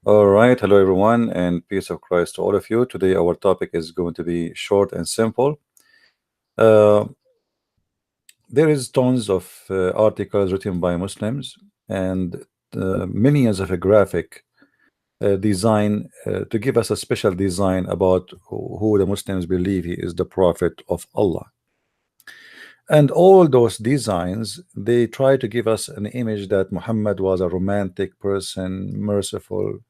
All right, hello everyone, and peace of Christ to all of you. Today, our topic is going to be short and simple. Uh, there is tons of articles written by Muslims and millions of a graphic design to give us a special design about who the Muslims believe he is the Prophet of Allah. And all those designs, they try to give us an image that Muhammad was a romantic person, merciful,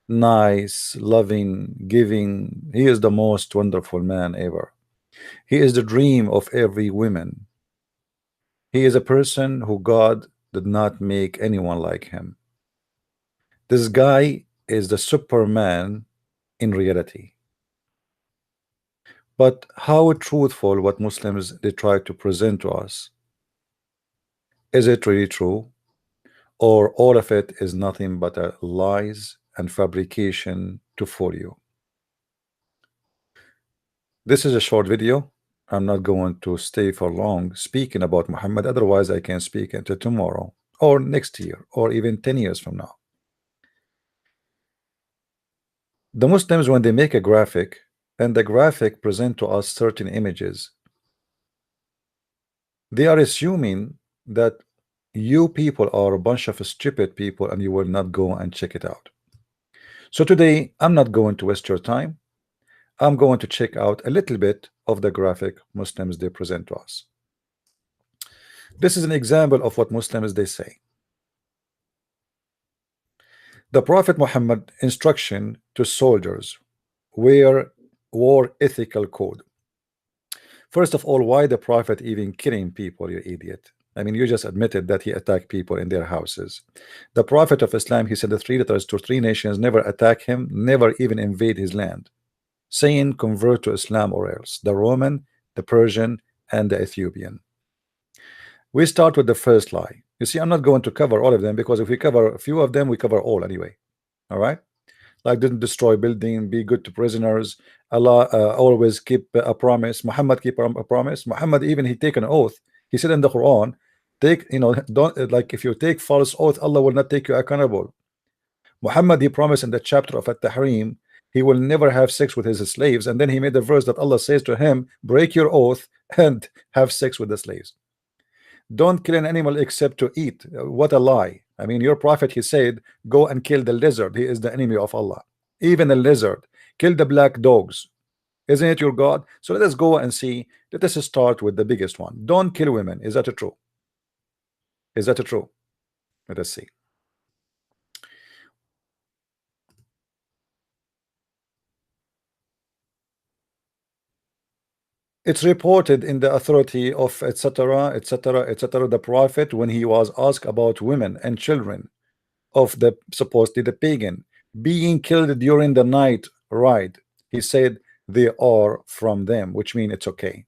nice, loving, giving. He is the most wonderful man ever. He is the dream of every woman. He is a person who God did not make anyone like him. This guy is the Superman in reality. But how truthful what Muslims they try to present to us? Is it really true? Or all of it is nothing but a lies and fabrication to fool you? This is a short video. I'm not going to stay for long speaking about Muhammad, otherwise I can speak until tomorrow or next year or even 10 years from now. The Muslims, when they make a graphic and the graphic present to us certain images, they are assuming that you people are a bunch of stupid people and you will not go and check it out. So today I'm not going to waste your time. I'm going to check out a little bit of the graphic Muslims they present to us. This is an example of what Muslims they say. The Prophet Muhammad instruction to soldiers were war ethical code. First of all, why the Prophet even killing people, you idiot? I mean, you just admitted that he attacked people in their houses. The Prophet of Islam, he said the three letters to three nations, never attack him, never even invade his land, saying convert to Islam or else. The Roman, the Persian, and the Ethiopian. We start with the first lie. You see, I'm not going to cover all of them because if we cover a few of them, we cover all anyway. All right? Like didn't destroy building, be good to prisoners, Allah always keep a promise, Muhammad keep a promise. Muhammad even he take an oath. He said in the Quran, take don't like if you take false oath, Allah will not take you accountable. Muhammad he promised in the chapter of At-Tahrim he will never have sex with his slaves, and then he made the verse that Allah says to him, break your oath and have sex with the slaves. Don't kill an animal except to eat. What a lie. I mean, your prophet, he said, go and kill the lizard. He is the enemy of Allah. Even a lizard. Kill the black dogs. Isn't it your God? So let us go and see. Let us start with the biggest one. Don't kill women. Is that true? Is that true? Let us see. It's reported in the authority of etc., etc., etc. The prophet, when he was asked about women and children of the supposedly the pagan being killed during the night ride, he said they are from them, which means it's okay.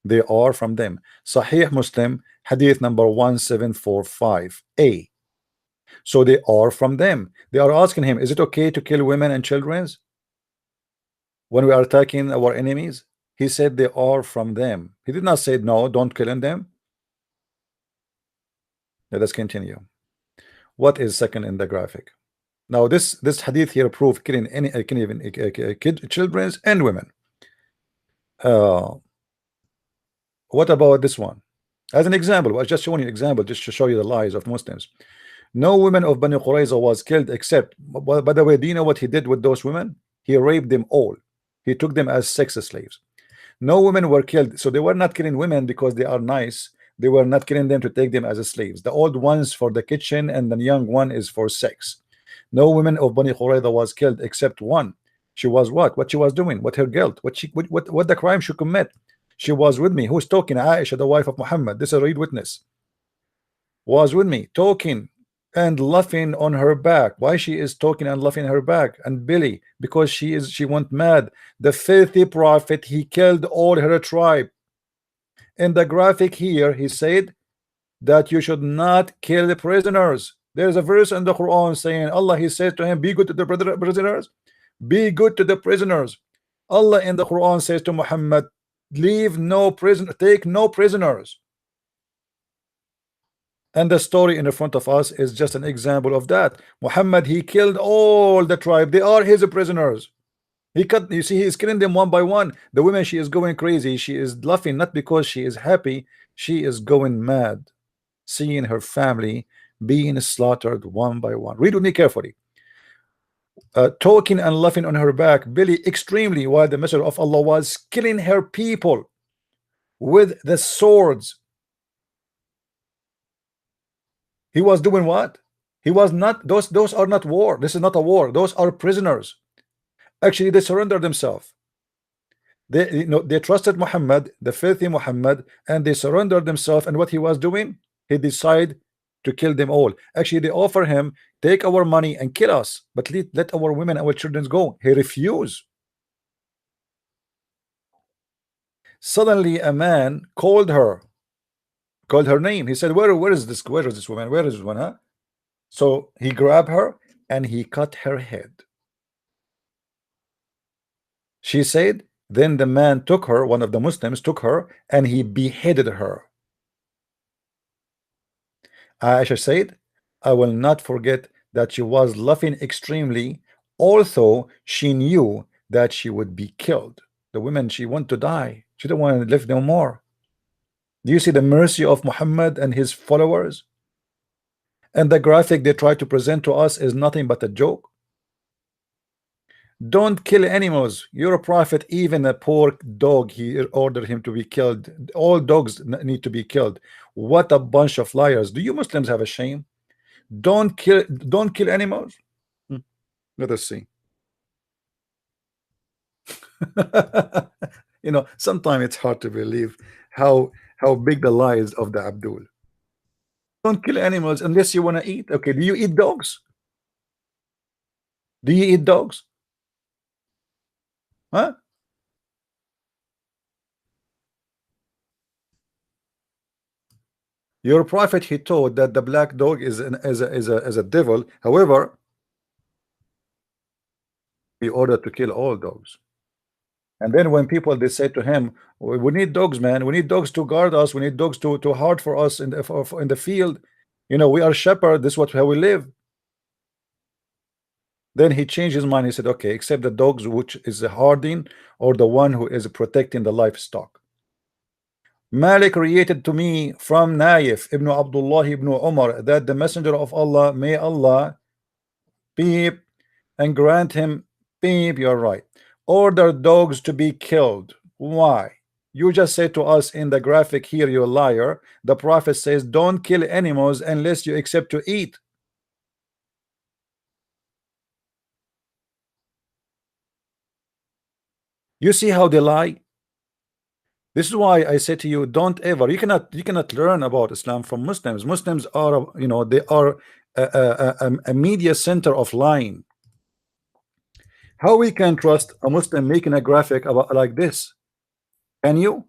They are from them. Sahih Muslim, hadith number 1745a. So they are from them. They are asking him, is it okay to kill women and children when we are attacking our enemies? He said they are from them. He did not say no, don't kill them. Let us continue. What is second in the graphic? Now this hadith here proof killing any can even children and women. What about this one? As an example, I was just showing you an example just to show you the lies of Muslims. No women of Bani Qurayza was killed except, by the way, do you know what he did with those women? He raped them all. He took them as sex slaves. No women were killed, so they were not killing women because they are nice. They were not killing them to take them as slaves. The old ones for the kitchen and the young one is for sex. No women of Bani Qurayza was killed except one. She was what she was doing, what her guilt, what the crime she commit. She was with me. Who's talking? Aisha, the wife of Muhammad. This is a read witness. Was with me, talking and laughing on her back. Why she is talking and laughing her back? And Billy, because she went mad. The filthy prophet, he killed all her tribe. In the graphic here, he said that you should not kill the prisoners. There's a verse in the Quran saying Allah, he says to him, be good to the prisoners. Be good to the prisoners. Allah in the Quran says to Muhammad, leave no prisoner, take no prisoners. And the story in front of us is just an example of that. Muhammad, he killed all the tribe. They are his prisoners. He cut, you see, he is killing them one by one. The woman, she is going crazy. She is laughing not because she is happy, she is going mad, seeing her family being slaughtered one by one. Read with me carefully. Talking and laughing on her back, Billy extremely, while the messenger of Allah was killing her people with the swords. He was doing what? He was not, those are not war. This is not a war. Those are prisoners. Actually, they surrendered themselves. They trusted Muhammad, the filthy Muhammad, and they surrendered themselves. And what he was doing, he decided to kill them all. Actually, they offer him, take our money and kill us, but let our women, our children go. He refused. Suddenly, a man called her name. He said, where is this woman? Where is this one? Huh? So he grabbed her and he cut her head. She said, then the man took her, one of the Muslims took her, and he beheaded her. Aisha said, I will not forget that she was laughing extremely, although she knew that she would be killed. The woman, she wanted to die. She didn't want to live no more. Do you see the mercy of Muhammad and his followers? And the graphic they try to present to us is nothing but a joke. Don't kill animals. You're a prophet. Even a poor dog, he ordered him to be killed. All dogs need to be killed. What a bunch of liars. Do you Muslims have a shame? Don't kill animals. Let us see. You know, sometimes it's hard to believe how big the lies of the Abdul. Don't kill animals unless you want to eat. Okay, do you eat dogs? Do you eat dogs? Huh? Your prophet, he taught that the black dog is a devil. However, he ordered to kill all dogs. And then when people they say to him, we need dogs, man. We need dogs to guard us. We need dogs to hard for us in the field. You know, we are shepherd. This is what how we live. Then he changed his mind. He said, okay, except the dogs which is the harding or the one who is protecting the livestock. Malik related to me from Naif ibn Abdullah ibn Umar that the messenger of Allah, may Allah beep and grant him beep, you're right, order dogs to be killed. Why? You just said to us in the graphic here, you liar. The prophet says don't kill animals unless you accept to eat. You see how they lie? This is why I say to you, don't ever, you cannot learn about Islam from Muslims. Muslims are, you know, they are a media center of lying. How we can trust a Muslim making a graphic about like this? Can you?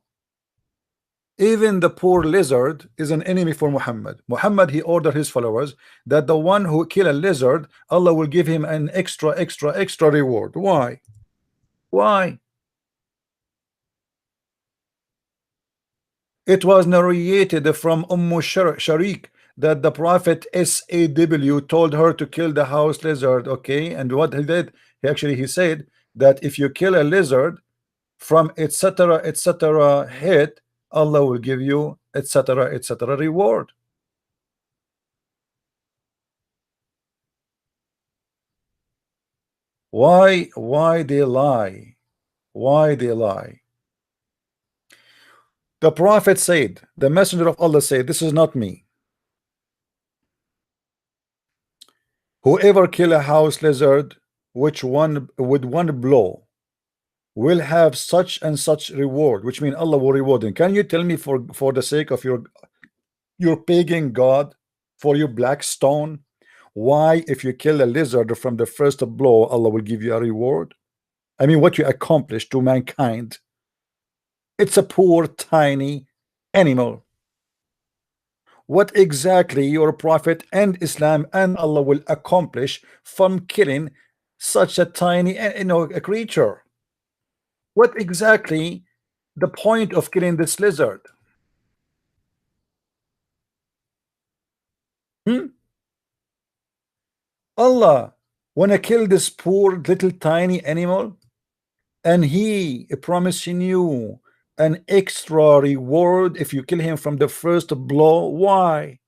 Even the poor lizard is an enemy for Muhammad. Muhammad, he ordered his followers that the one who kill a lizard, Allah will give him an extra reward. Why? Why? It was narrated from Sharik that the prophet SAW told her to kill the house lizard. Okay, and what he did, he said that if you kill a lizard from etc hit, Allah will give you etc reward. Why they lie? Why they lie? The prophet said, the messenger of Allah said, this is not me. Whoever kill a house lizard, which one with one blow will have such and such reward, which means Allah will reward him. Can you tell me for the sake of your pagan god, for your black stone, why if you kill a lizard from the first blow, Allah will give you a reward? I mean, what you accomplished to mankind. It's a poor tiny animal. What exactly your prophet and Islam and Allah will accomplish from killing such a tiny, a creature? What exactly the point of killing this lizard? Allah wanna kill this poor little tiny animal, and he promising you an extra reward if you kill him from the first blow. Why?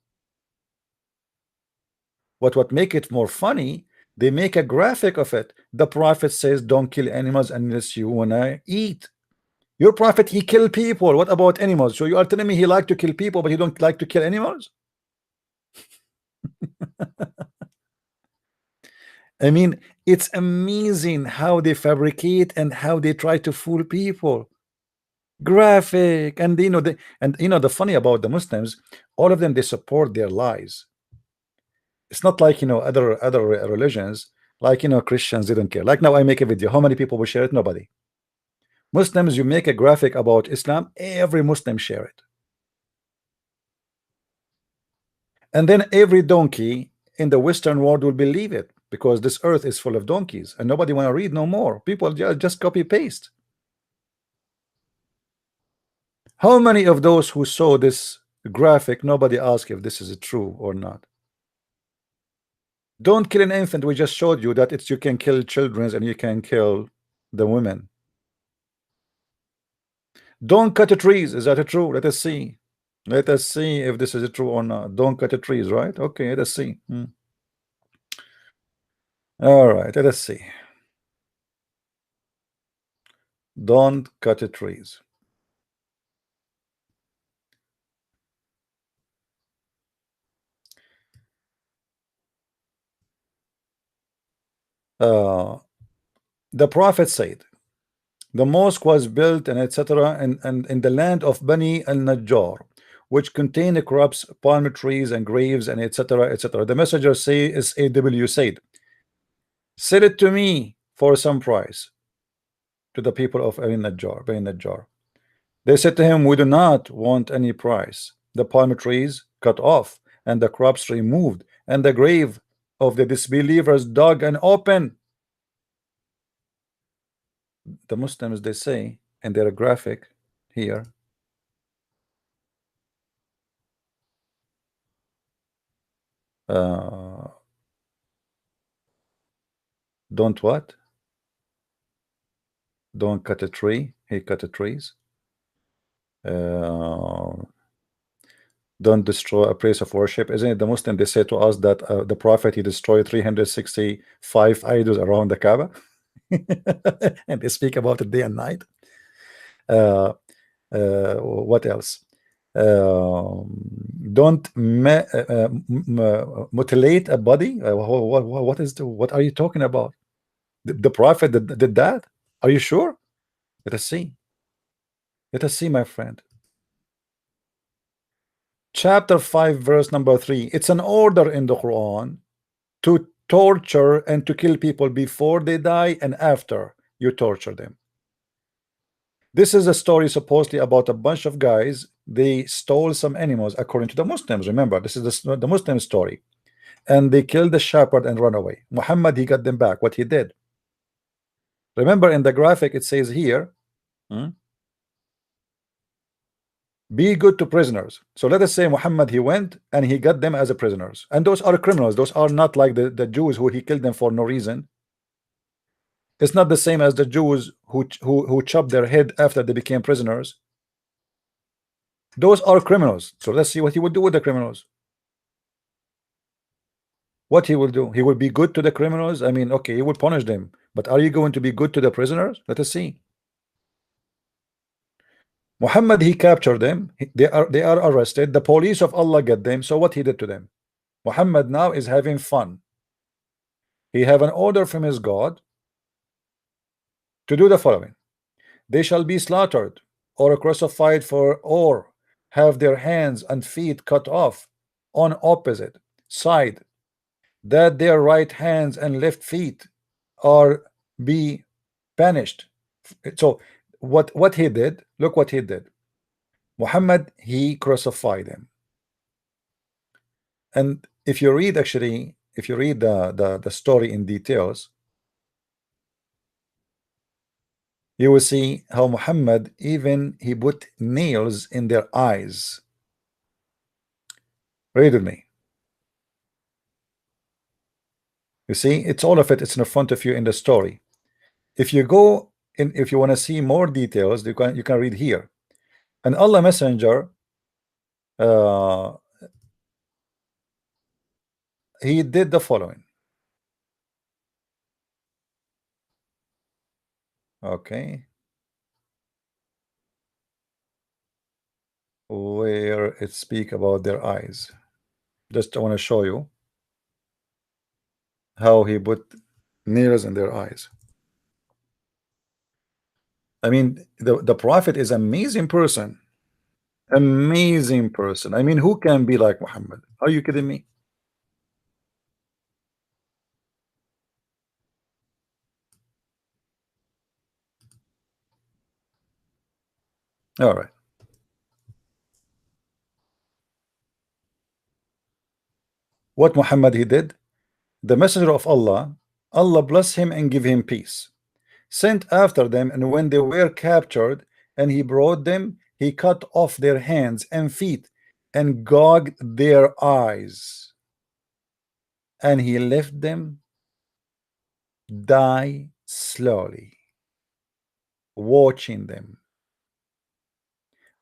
What make it more funny, they make a graphic of it. The prophet says don't kill animals unless you wanna eat. Your prophet, he kill people. What about animals? So you are telling me he like to kill people, but he don't like to kill animals? I mean, it's amazing how they fabricate and how they try to fool people. Graphic, and the funny about the Muslims, all of them, they support their lies. It's not like other religions, like Christians didn't care. Like now I make a video, how many people will share it? Nobody. Muslims, you make a graphic about Islam, every Muslim share it. And then every donkey in the Western world will believe it, because this earth is full of donkeys and nobody want to read no more. People just copy paste. How many of those who saw this graphic, nobody asked if this is true or not? Don't kill an infant. We just showed you that you can kill children and you can kill the women. Don't cut the trees. Is that true? Let us see. Let us see if this is true or not. Don't cut the trees, right? Okay, let us see. All right, let us see. Don't cut the trees. The prophet said the mosque was built and etc. and in the land of Bani al-Najjar, which contain crops, palm trees and graves and etc. etc. The messenger says, AW said, sell it to me for some price, to the people of Bani Najjar. They said to him, we do not want any price. The palm trees cut off and the crops removed and the grave of the disbelievers dug and open. The Muslims, they say in their graphic here, don't what? Don't cut a tree. He cut the trees. Don't destroy a place of worship. Isn't it the Muslim, they say to us that the prophet, he destroyed 365 idols around the Kaaba? And they speak about it day and night. What else? Don't mutilate a body. What are you talking about? The prophet did that? Are you sure? Let us see. Let us see, my friend. Chapter 5, verse number 3. It's an order in the Quran to torture and to kill people before they die and after you torture them. This is a story supposedly about a bunch of guys. They stole some animals according to the Muslims. Remember, this is the Muslim story. And they killed the shepherd and run away. Muhammad, he got them back. What he did. Remember in the graphic, it says here, be good to prisoners. So let us say Muhammad, he went and he got them as a prisoners. And those are criminals. Those are not like the Jews who he killed them for no reason. It's not the same as the Jews who chopped their head after they became prisoners. Those are criminals. So let's see what he will do with the criminals. What he will do? He will be good to the criminals. I mean, okay, he will punish them, but are you going to be good to the prisoners? Let us see. Muhammad, he captured them. They are arrested. The police of Allah get them. So what he did to them? Muhammad now is having fun. He have an order from his God to do the following: they shall be slaughtered or crucified or have their hands and feet cut off on opposite side, that their right hands and left feet are be banished. So what he did, look what he did. Muhammad, he crucified him. And if you read, actually, if you read the story in details, you will see how Muhammad, even he put nails in their eyes. Read with me. You see, it's all of it. It's in front of you in the story. If you go in, if you want to see more details, you can read here. And Allah Messenger, he did the following. Okay, where it speak about their eyes. Just I want to show you how he put nails in their eyes. I mean, the Prophet is amazing person. Amazing person. I mean, who can be like Muhammad? Are you kidding me? All right. What Muhammad he did? The messenger of Allah, Allah bless him and give him peace, sent after them, and when they were captured and he brought them, he cut off their hands and feet and gouged their eyes, and he left them die slowly, watching them.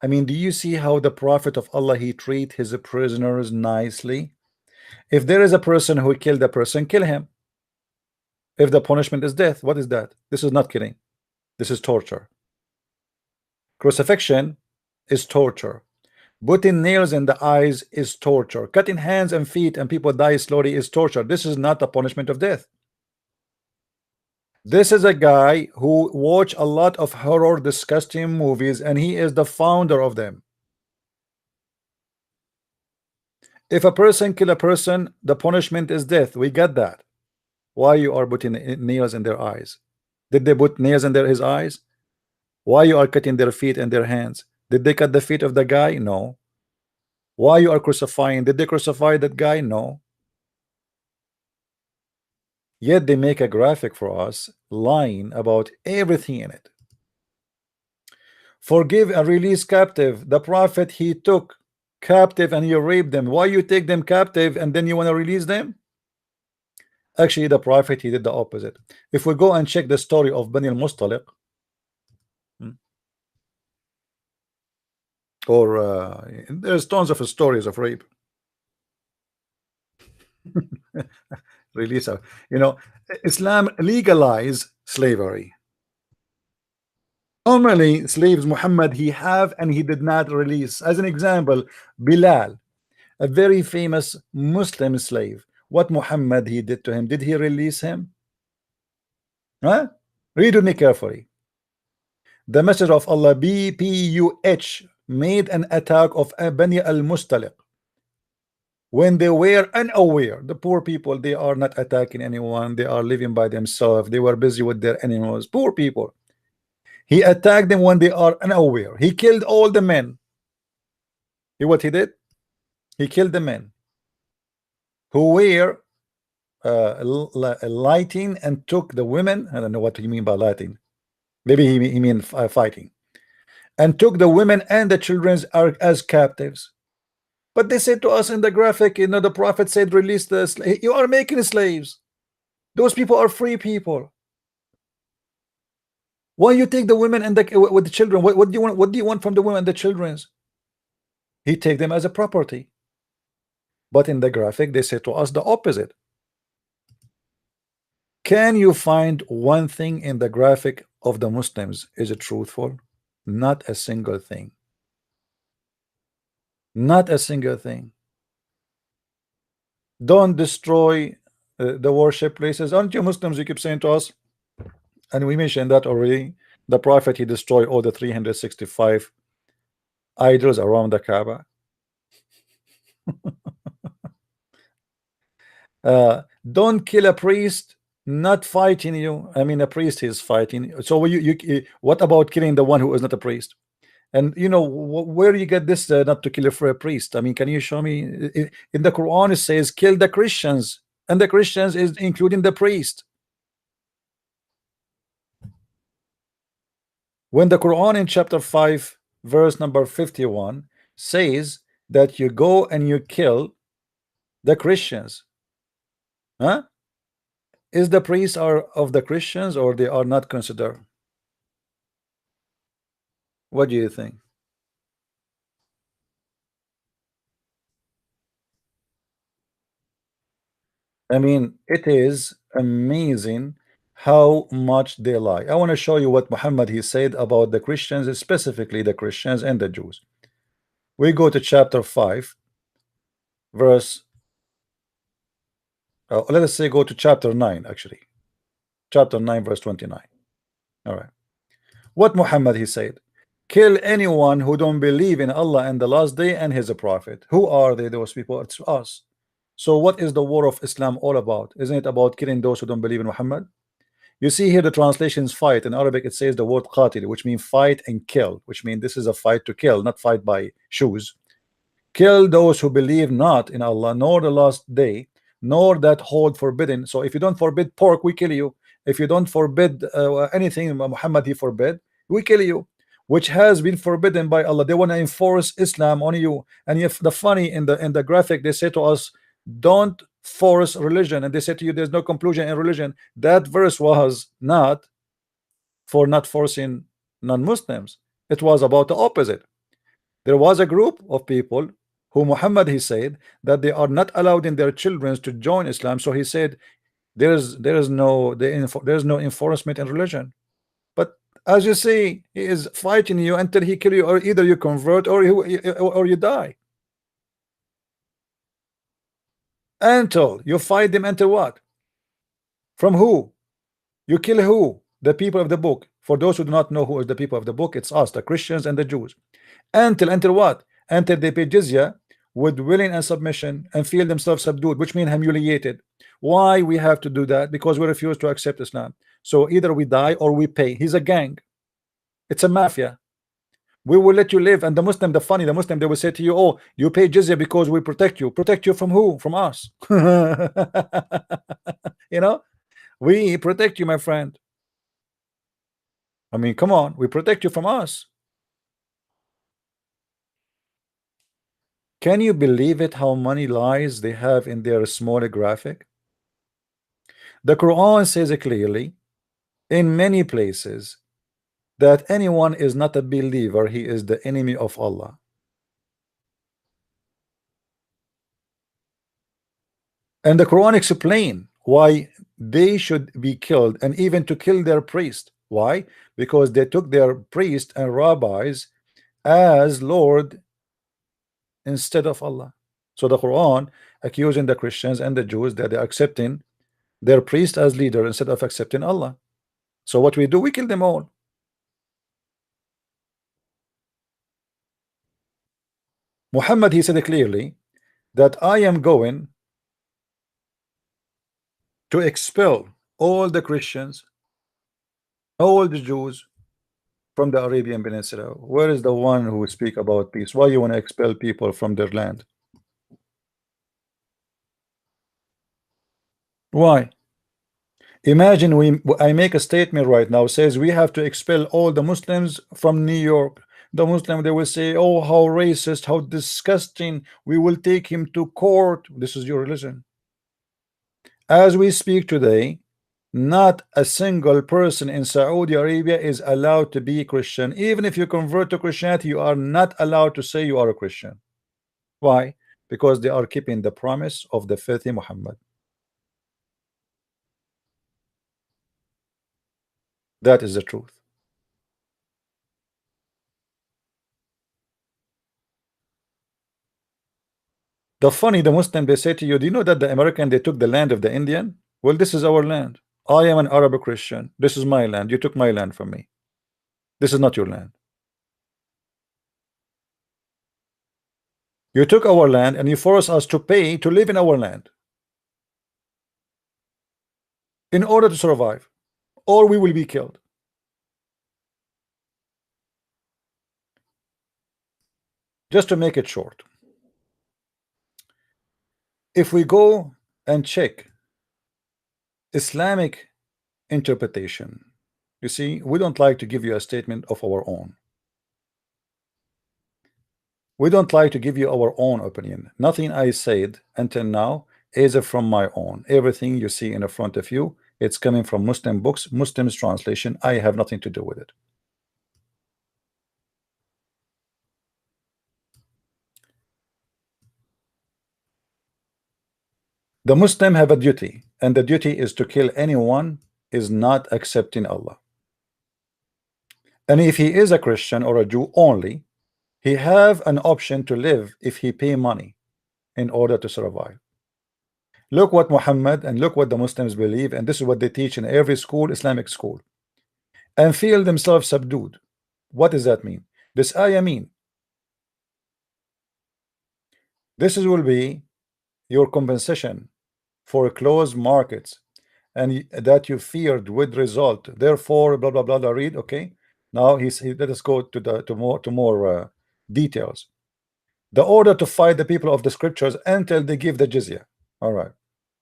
I mean, do you see how the Prophet of Allah, he treat his prisoners nicely? If there is a person who killed a person, kill him. If the punishment is death, what is that? This is not killing. This is torture. Crucifixion is torture. Putting nails in the eyes is torture. Cutting hands and feet and people die slowly is torture. This is not a punishment of death. This is a guy who watch a lot of horror, disgusting movies, and he is the founder of them. If a person kill a person, the punishment is death. We get that. Why you are putting nails in their eyes? Did they put nails in his eyes? Why you are cutting their feet and their hands? Did they cut the feet of the guy? No. Why you are crucifying? Did they crucify that guy? No. Yet they make a graphic for us lying about everything in it. Forgive and release captive. The Prophet, he took captive and you raped them. Why you take them captive and then you want to release them? Actually, the Prophet, he did the opposite. If we go and check the story of Bani al-Mustaliq, or there's tons of stories of rape. Release, you know, Islam legalized slavery. Normally, slaves Muhammad he have and he did not release. As an example, Bilal, a very famous Muslim slave. What Muhammad he did to him? Did he release him? Huh? Read with me carefully. The Messenger of Allah, BPUH, made an attack of Bani al-Mustaliq when they were unaware. The poor people, they are not attacking anyone, they are living by themselves, they were busy with their animals. Poor people. He attacked them when they are unaware. He killed all the men. See what he did? He killed the men who were lighting and took the women. I don't know what you mean by lighting. Maybe he mean fighting. And took the women and the children as captives. But they said to us in the graphic, you know, the Prophet said, release the slaves. You are making slaves. Those people are free people. Why you take the women and with the children? What do you want? What do you want from the women and the children? He take them as a property. But in the graphic, they say to us the opposite. Can you find one thing in the graphic of the Muslims is it truthful? Not a single thing. Not a single thing. Don't destroy the worship places. Aren't you Muslims? You keep saying to us, and we mentioned that already. The Prophet, he destroyed all the 365 idols around the Kaaba. Don't kill a priest not fighting you. I mean, a priest is fighting. So what about killing the one who is not a priest? And you know, where you get this not to kill for a priest? I mean, can you show me? In the Quran it says kill the Christians, and the Christians is including the priest. When the Quran in chapter 5 verse number 51 says that you go and you kill the Christians, huh? Is the priests are of the Christians or they are not considered? What do you think? I mean, it is amazing how much they lie. I want to show you what Muhammad he said about the Christians, specifically the Christians and the Jews. We go to chapter 5, verse, let us say go to chapter 9, actually. Chapter 9, verse 29. All right. What Muhammad he said? Kill anyone who don't believe in Allah and the last day and his prophet. Who are they, those people? It's us. So what is the war of Islam all about? Isn't it about killing those who don't believe in Muhammad? You see here the translations fight. In Arabic it says the word qatil, which means fight and kill, which means this is a fight to kill, not fight by shoes. Kill those who believe not in Allah nor the last day, nor that hold forbidden. So if you don't forbid pork, we kill you. If you don't forbid anything Muhammad he forbid, we kill you, which has been forbidden by Allah. They want to enforce Islam on you. And if the funny in the graphic, they say to us, don't force religion, and they say to you there's no conclusion in religion. That verse was not for not forcing non-Muslims. It was about the opposite. There was a group of people who Muhammad he said that they are not allowed in their children to join Islam. So he said there's no enforcement in religion. But as you see, he is fighting you until he kill you, or either you convert or you die. Until you fight them until what? From who? You kill who? The people of the book. For those who do not know who is the people of the book, it's us, the Christians and the Jews. Until what? Until they pay jizya with willing and submission and feel themselves subdued, which means humiliated. Why we have to do that? Because we refuse to accept Islam. So either we die or we pay. He's a gang. It's a mafia. We will let you live. And the Muslim, the Muslim, they will say to you, oh, you pay jizya because we protect you. Protect you from who? From us. You know, we protect you, my friend. I mean, come on, we protect you from us. Can you believe it, how many lies they have in their small graphic? The Quran says clearly in many places that anyone is not a believer, he is the enemy of Allah. And the Quran explains why they should be killed, and even to kill their priest. Why? Because they took their priests and rabbis as Lord instead of Allah. So the Quran accusing the Christians and the Jews that they're accepting their priest as leader instead of accepting Allah. So what we do, we kill them all. Muhammad he said clearly that I am going to expel all the Christians, all the Jews from the Arabian Peninsula. Where is the one who speak about peace? Why you want to expel people from their land? Why? Imagine I make a statement right now says we have to expel all the Muslims from New York. The Muslim, they will say, oh, how racist, how disgusting, we will take him to court. This is your religion. As we speak today, not a single person in Saudi Arabia is allowed to be Christian. Even if you convert to Christianity, you are not allowed to say you are a Christian. Why? Because they are keeping the promise of the filthy Muhammad. That is the truth. The Muslim, they say to you, do you know that the American, they took the land of the Indian? Well, this is our land. I am an Arab Christian. This is my land. You took my land from me. This is not your land. You took our land and you force us to pay to live in our land in order to survive, or we will be killed. Just to make it short, if we go and check Islamic interpretation, you see, we don't like to give you a statement of our own. We don't like to give you our own opinion. Nothing I said until now is from my own. Everything you see in front of you It's coming from Muslim books, Muslims translation. I have nothing to do with it. The Muslim have a duty, and the duty is to kill anyone is not accepting Allah. And if he is a Christian or a Jew only, he have an option to live if he pay money in order to survive. Look what Muhammad and look what the Muslims believe, and this is what they teach in every school, Islamic school, and feel themselves subdued. What does that mean? This ayah mean this will be your compensation for closed markets and that you feared would result. Therefore, blah blah blah. blah read, okay. Now let us go to more details. The order to fight the people of the scriptures until they give the jizya. All right.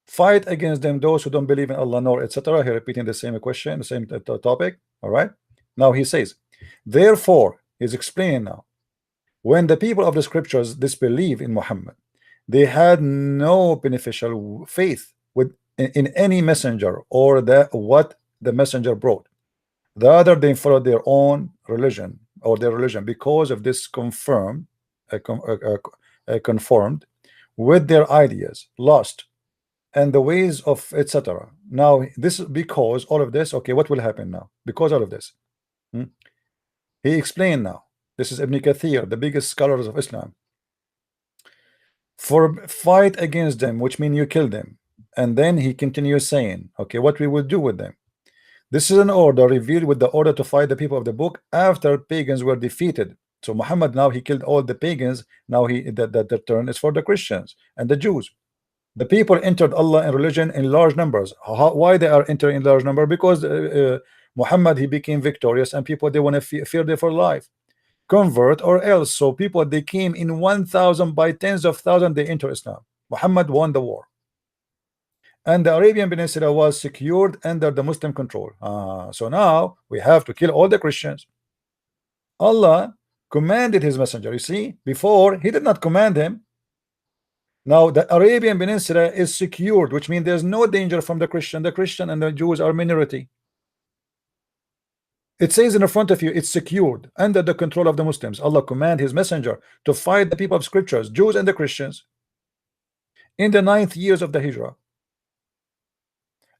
Fight against them those who don't believe in Allah nor etc. Here repeating the same question, the same topic. All right. Now he says, therefore, he's explaining now. When the people of the scriptures disbelieve in Muhammad, they had no beneficial faith in any messenger or what the messenger brought. Rather, they followed their own religion or their religion because of this conformed with their ideas, lost, and the ways of etc. Now, this because all of this, okay, what will happen now? Because all of this, he explained now. This is Ibn Kathir, the biggest scholars of Islam. For fight against them, which means you kill them. And then he continues saying, okay, what we will do with them. This is an order revealed with the order to fight the people of the book after pagans were defeated. So Muhammad now he killed all the pagans. Now the turn is for the Christians and the Jews. The people entered Allah and religion in large numbers. Why they are entering in large number? Because Muhammad he became victorious and people they want to fear them for life. Convert or else. So people they came in 1,000 by tens of thousands they enter Islam. Muhammad won the war. And the Arabian Peninsula was secured under the Muslim control. So now we have to kill all the Christians. Allah commanded his messenger. You see, before he did not command him. Now the Arabian Peninsula is secured, which means there's no danger from the Christian. The Christian and the Jews are minority. It says in front of you, it's secured under the control of the Muslims. Allah commanded his messenger to fight the people of scriptures, Jews and the Christians, in the 9th years of the Hijrah.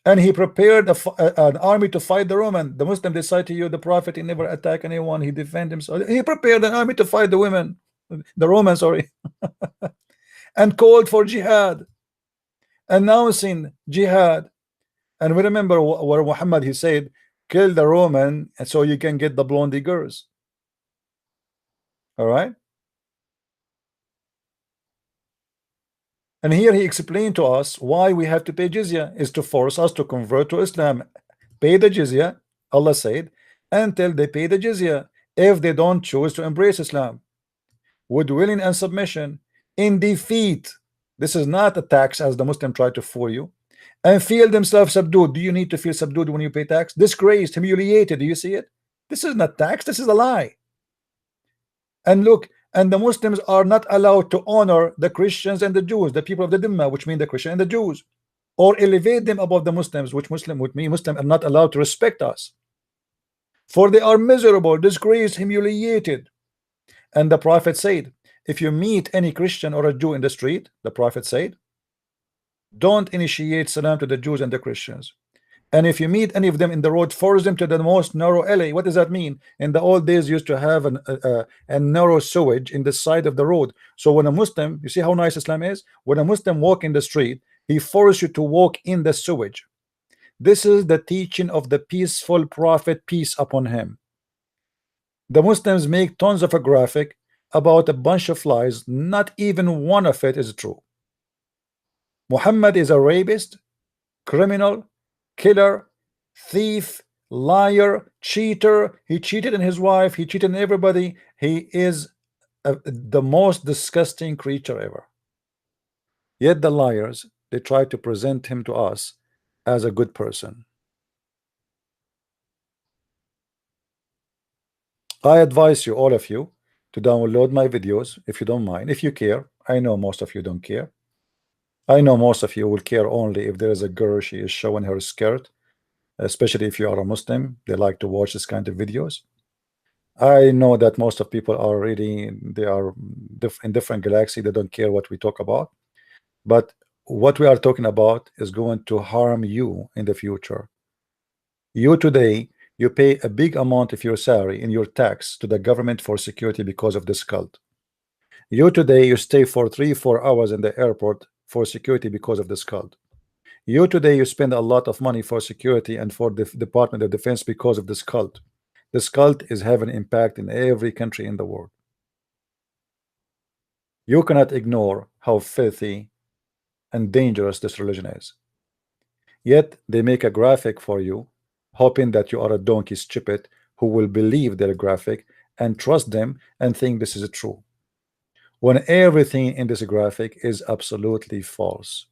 And he prepared an army to fight the Roman. The Muslim decide to you, the Prophet, he never attacked anyone, he defended himself. He prepared an army to fight the women, the Romans, sorry, and called for jihad, announcing jihad. And we remember where Muhammad he said, kill the Roman and so you can get the blondie girls. All right. And here he explained to us why we have to pay jizya is to force us to convert to Islam. Pay the jizya, Allah said, until they pay the jizya. If they don't choose to embrace Islam with willing and submission in defeat, this is not a tax as the Muslim tried to fool you, and feel themselves subdued. Do you need to feel subdued when you pay tax? Disgraced, humiliated. Do you see it? This is not tax, this is a lie. And look, and the Muslims are not allowed to honor the Christians and the Jews, the people of the Dhimma, which mean the Christian and the Jews, or elevate them above the Muslims, which Muslims are not allowed to respect us, for they are miserable, disgraced, humiliated. And the Prophet said, if you meet any Christian or a Jew in the street, the Prophet said, don't initiate salam to the Jews and the Christians. And if you meet any of them in the road, force them to the most narrow alley. What does that mean? In the old days, used to have a narrow sewage in the side of the road. So when a Muslim, you see how nice Islam is? When a Muslim walk in the street, he forces you to walk in the sewage. This is the teaching of the peaceful Prophet, peace upon him. The Muslims make tons of a graphic about a bunch of lies. Not even one of it is true. Muhammad is a rapist, criminal, killer, thief, liar, cheater. He cheated on his wife, he cheated on everybody. He is the most disgusting creature ever. Yet the liars, they try to present him to us as a good person. I advise you, all of you, to download my videos if you don't mind, if you care. I know most of you don't care. I know most of you will care only if there is a girl, she is showing her skirt especially if you are a Muslim. They like to watch this kind of videos. I know that most of people are really, they are in different galaxy. They don't care what we talk about. But what we are talking about is going to harm you in the future. You today, you pay a big amount of your salary in your tax to the government for security because of this cult. You today, you stay for 3-4 hours in the airport for security because of this cult. You today, you spend a lot of money for security and for the Department of Defense because of this cult. This cult is having impact in every country in the world. You cannot ignore how filthy and dangerous this religion is. Yet they make a graphic for you, hoping that you are a donkey stupid who will believe their graphic and trust them and think this is true, when everything in this graphic is absolutely false.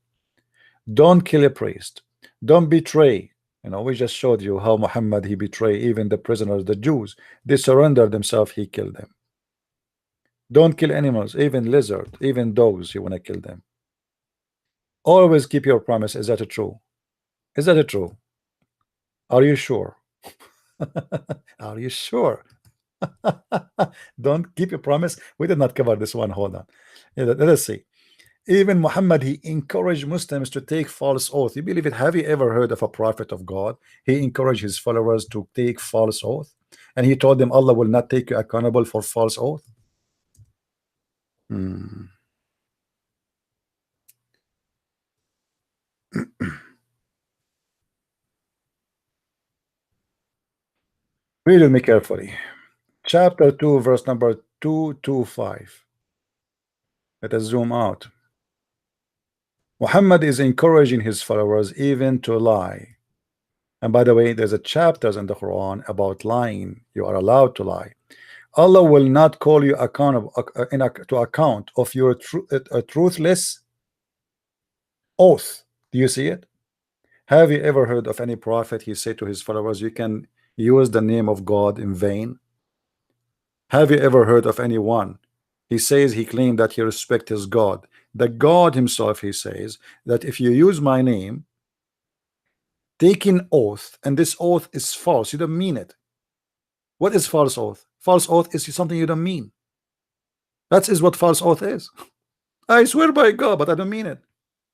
Don't kill a priest. Don't betray. You know, we just showed you how Muhammad, he betrayed even the prisoners, the Jews. They surrendered themselves, he killed them. Don't kill animals, even lizard, even dogs, you want to kill them. Always keep your promise. Is that true? Is that true? Are you sure? Are you sure? Don't keep your promise. We did not cover this one. Hold on. Let us see. Even Muhammad, he encouraged Muslims to take false oath. You believe it? Have you ever heard of a prophet of God? He encouraged his followers to take false oath, and he told them Allah will not take you accountable for false oath. Read with me carefully. Chapter 2, verse number 225. Let us zoom out. Muhammad is encouraging his followers even to lie. And by the way, there's a chapters in the Quran about lying. You are allowed to lie. Allah will not call you accountable to account of your truthless oath. Do you see it? Have you ever heard of any prophet he said to his followers, you can use the name of God in vain? Have you ever heard of anyone he says he claimed that he respects his God? The God himself, he says that if you use my name, taking oath, and this oath is false, you don't mean it. What is false oath? False oath is something you don't mean. That is what false oath is. I swear by God, but I don't mean it.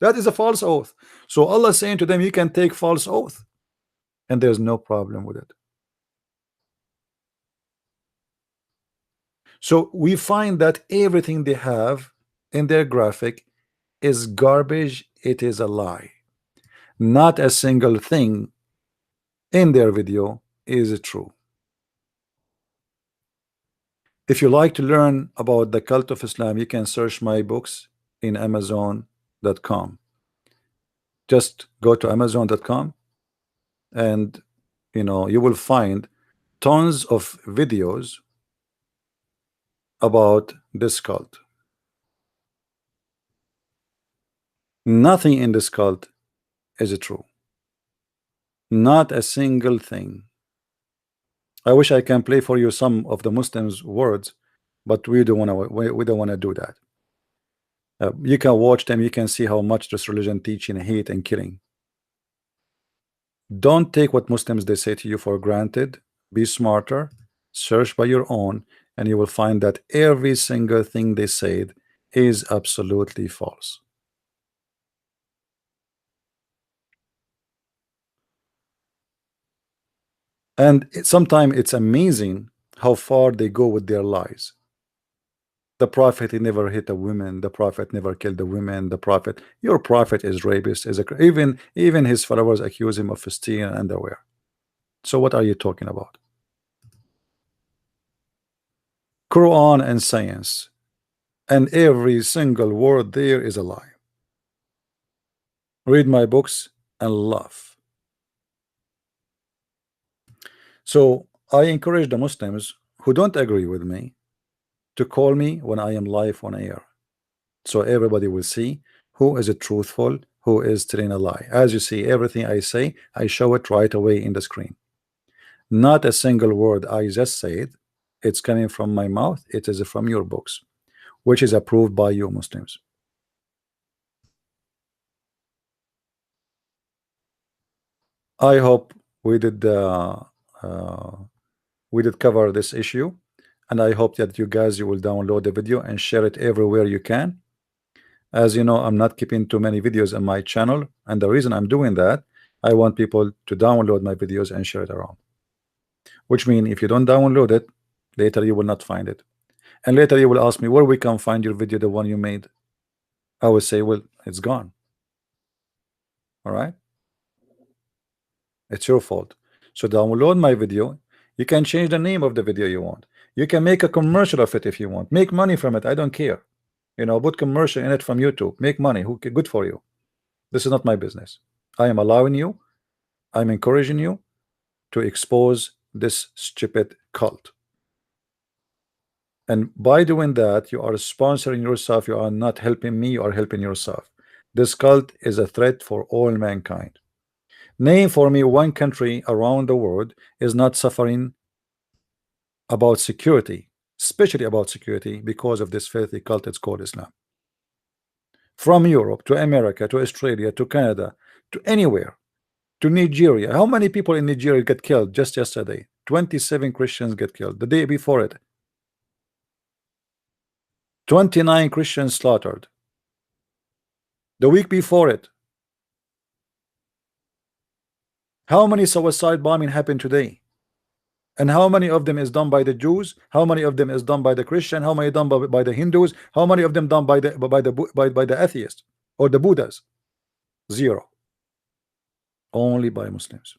That is a false oath. So Allah is saying to them, you can take false oath, and there's no problem with it. So we find that everything they have in their graphic is garbage. It is a lie. Not a single thing in their video is true. If you like to learn about the cult of Islam, you can search my books in Amazon.com. Just go to Amazon.com, and you will find tons of videos about this cult. Nothing in this cult is true. Not a single thing. I wish I can play for you some of the Muslims' words, but we don't want to do that. You can watch them. You can see how much this religion teaching hate and killing. Don't take what Muslims they say to you for granted. Be smarter. Search by your own, and you will find that every single thing they said is absolutely false. And sometimes it's amazing how far they go with their lies. The prophet, he never hit a woman. The prophet never killed a woman. The prophet, your prophet is rapist. Even his followers accuse him of stealing underwear. So what are you talking about? Quran and science, and every single word there is a lie. Read my books and laugh. So I encourage the Muslims who don't agree with me to call me when I am live on air, so everybody will see who is truthful, who is telling a lie. As you see, everything I say, I show it right away in the screen. Not a single word I just said, it's coming from my mouth. It is from your books, which is approved by you Muslims. I hope we did cover this issue, and I hope that you guys will download the video and share it everywhere you can. As you know, I'm not keeping too many videos on my channel, and the reason I'm doing that, I want people to download my videos and share it around. Which means if you don't download it, later you will not find it, and later you will ask me where we can find your video, the one you made. I will say, well, it's gone. All right, it's your fault. So download my video. You can change the name of the video you want. You can make a commercial of it if you want. Make money from it. I don't care. You know, put commercial in it from YouTube. Make money. Who good for you? This is not my business. I am allowing you. I'm encouraging you to expose this stupid cult. And by doing that, you are sponsoring yourself. You are not helping me. You are helping yourself. This cult is a threat for all mankind. Name for me one country around the world is not suffering about security, especially about security, because of this filthy cult it's called Islam. From Europe to America to Australia to Canada to anywhere, to Nigeria. How many people in Nigeria get killed just yesterday? 27 Christians get killed. The day before it, 29 Christians slaughtered. The week before it, how many suicide bombing happened today? And how many of them is done by the Jews? How many of them is done by the Christian? How many done by the Hindus? How many of them done by the atheists or the Buddhas? Zero. Only by Muslims.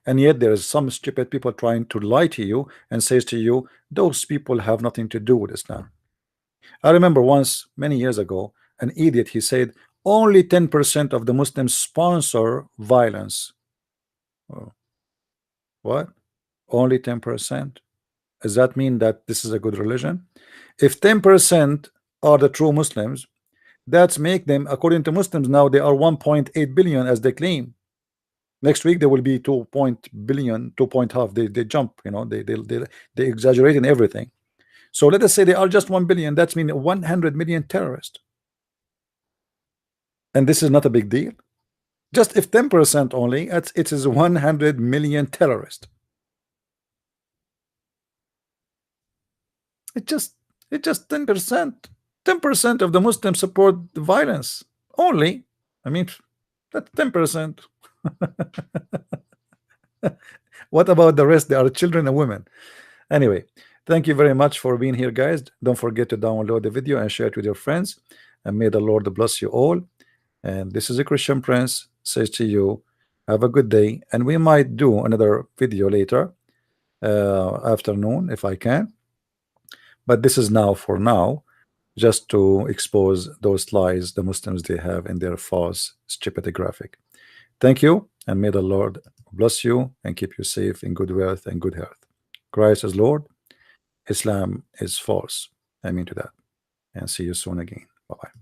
And yet there is some stupid people trying to lie to you and says to you, those people have nothing to do with Islam. I remember once, many years ago, an idiot, he said, only 10% of the Muslims sponsor violence. Oh. What? Only 10%? Does that mean that this is a good religion? If 10% are the true Muslims, that's make them, according to Muslims now, they are 1.8 billion as they claim. Next week there will be 2 billion, 2.5. They jump, you know, they exaggerate in everything. So let us say they are just 1 billion. That's mean 100 million terrorists. And this is not a big deal. Just if 10% only, it is 100 million terrorists. It's just 10%. 10% of the Muslims support the violence only. I mean, that's 10%. What about the rest? They are children and women. Anyway, thank you very much for being here, guys. Don't forget to download the video and share it with your friends. And may the Lord bless you all. And this is a Christian Prince says to you, have a good day. And we might do another video later afternoon if I can. But this is now for now, just to expose those lies the Muslims they have in their false stupid graphic. Thank you, and may the Lord bless you and keep you safe in good wealth and good health. Christ is Lord, Islam is false. I mean to that. And see you soon again. Bye-bye.